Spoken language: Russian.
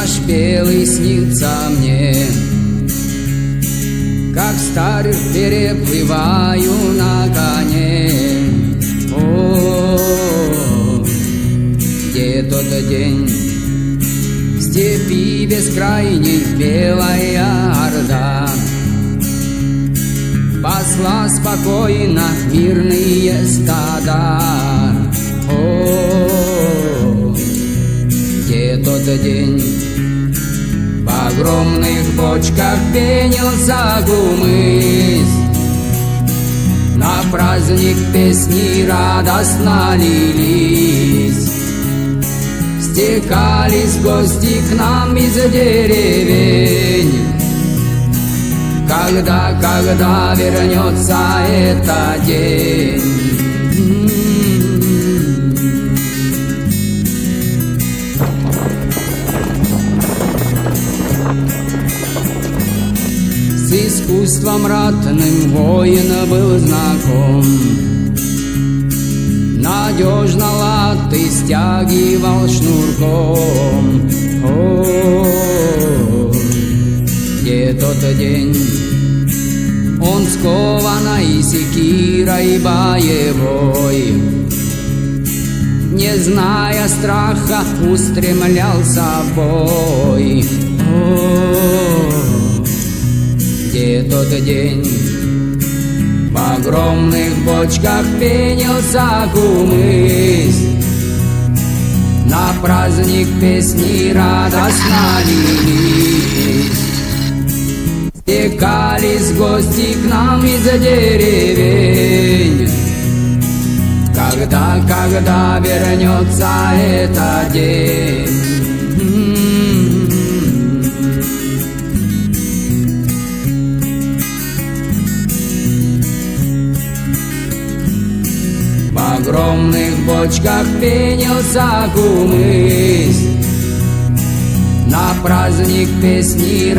наш белый снится мне, как старых переплываю на коне. О, где тот день в степи бескрайней белая орда пасла спокойно мирные стада. О, где тот день в огромных бочках пенился гумыс, на праздник песни радостно лились, стекались гости к нам из деревень. Когда вернется этот день? С искусством ратным воин был знаком, надежно латы стягивал шнурком. О, где тот день? Он скованной секирой боевой, не зная страха, устремлялся в бой. О, где тот день? В огромных бочках пенился кумыс, на праздник песни радостно лились, стекались гости к нам из деревень. Когда вернется этот день? В огромных бочках пенился кумыс, на праздник песни